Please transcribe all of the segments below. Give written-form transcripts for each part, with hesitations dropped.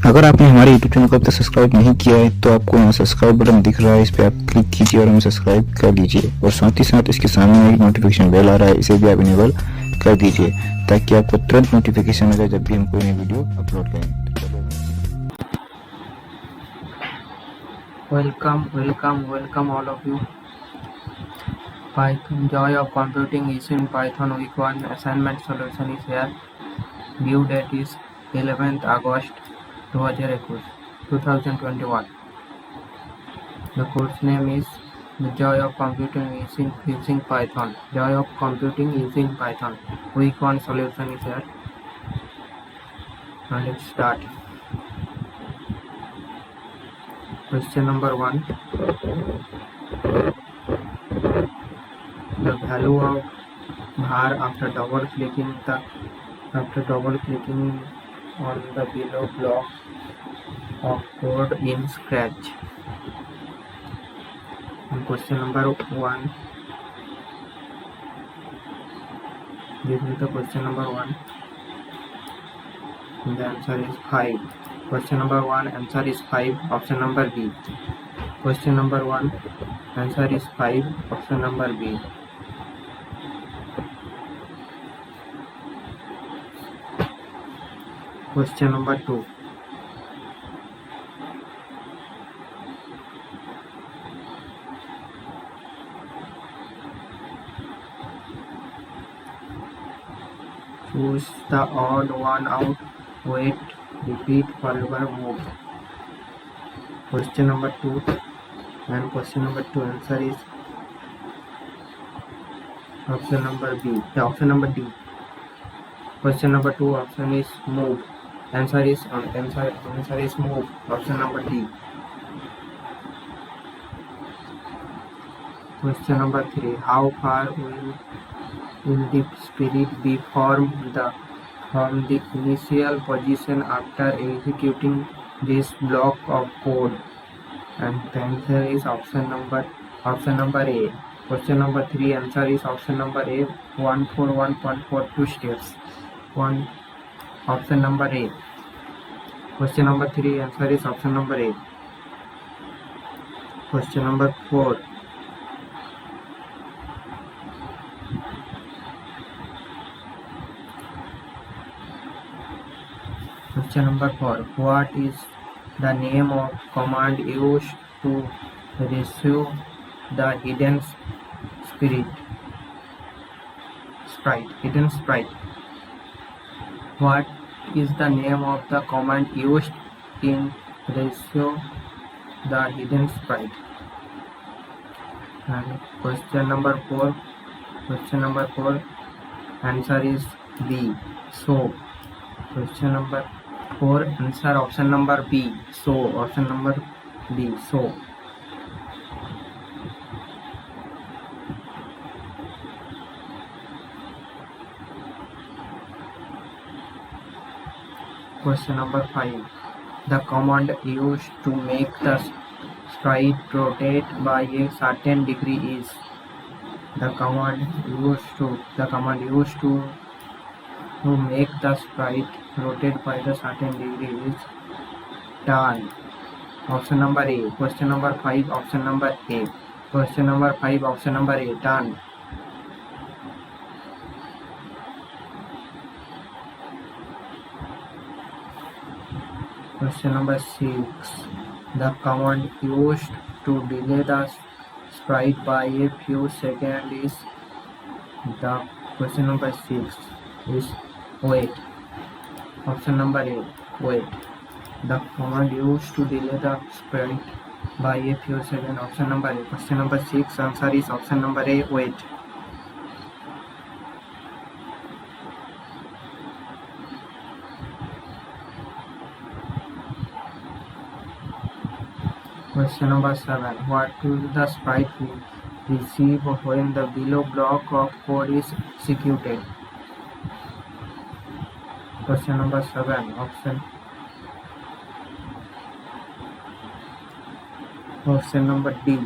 अगर आपने हमारे YouTube चैनल को अब तक सब्सक्राइब नहीं किया है तो आपको यहाँ सब्सक्राइब बटन दिख रहा है, इस पर आप क्लिक कीजिए और हमें सब्सक्राइब कर लीजिए। और साथ ही साथ इसके सामने एक नोटिफिकेशन बेल आ रहा है, इसे भी आप इनेबल कर दीजिए ताकि आपको तुरंत नोटिफिकेशन मिले जब भी हम कोई नई वीडियो अपलोड करें। Welcome all of you. Python Joy of Computing is in Python week 1 assignment solution is here. Due date is 11th August 2021. The course name is The Joy of Computing is in using Python. Joy of Computing using Python. Week 1 solution is here. Now let's start. Question number 1. The value of var after double clicking on the below block of code in Scratch. And question number 1. This is the question number 1. And the answer is 5. Question number 1, answer is 5, option number B. Question number 1, answer is 5, option number B. Question number 2. Choose the odd one out, wait, repeat, forever, move. Question number 2 and question number 2 answer is option number B. Option number D. Question number 2 option is move. Answer is move. Option number D. Question number 3. How far will the spirit be from the initial position after executing this block of code? And the answer is option number A. Question number 3 answer is option number A. 141.42 steps. Option number A. Question number 3 answer is option number A. Question number 4. Question number 4. What is the name of command used to receive the hidden sprite? What is the name of the command used in receive the hidden sprite? And question number 4. Answer is B. So. Question number 4 answer option number B. So option number B. So. Question number 5. The command used to make the sprite rotate by a certain degree is. The command used to make the sprite rotate by the certain degree is turn. Option number A. Question number 5 option number A. Question number 5 option number A. Turn. Question number 6. The command used to delay the sprite by a few seconds is. The question number 6 is wait. Option number A. Wait. The command used to delay the sprite by a few seconds. Option number A. Question number 6 answer is option number A. Wait. Question number 7. What will the sprite receive when the below block of code is executed? Question number 7. Option number D.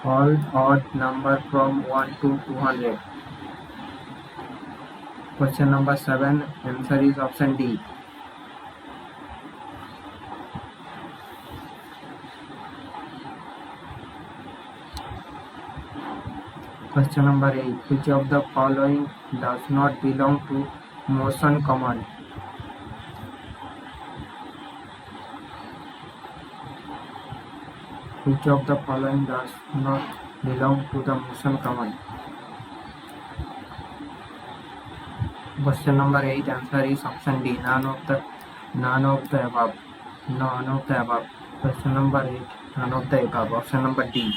All odd number from 1 to 200. Question number 7. Answer is option D. Question number 8. Which of the following does not belong to motion command? Which of the following does not belong to the motion command? Question number 8. Answer is option D. None of the above. None of the above. Question number 8. None of the above. Option number D.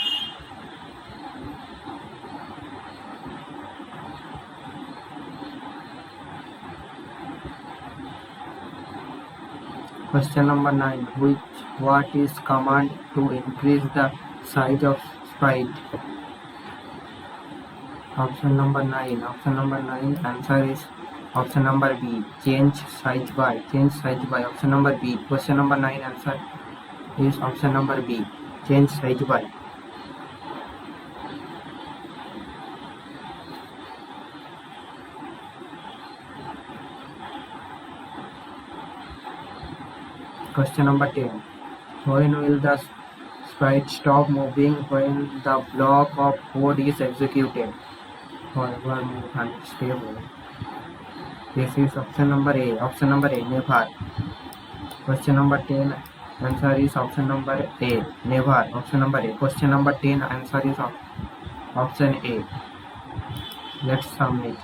Question number 9. What is command to increase the size of sprite? Option number 9. Option number 9. Answer is option number B. Change size by. Change size by. Option number B. Question number 9. Answer is option number B. Change size by. Question number 10. When will the sprite stop moving when the block of code is executed? However, move and stay moving. This is option number A. Option number A. Never. Question number 10. Answer is option number A. Never. Option number A. Question number 10. Answer is option A. Let's submit.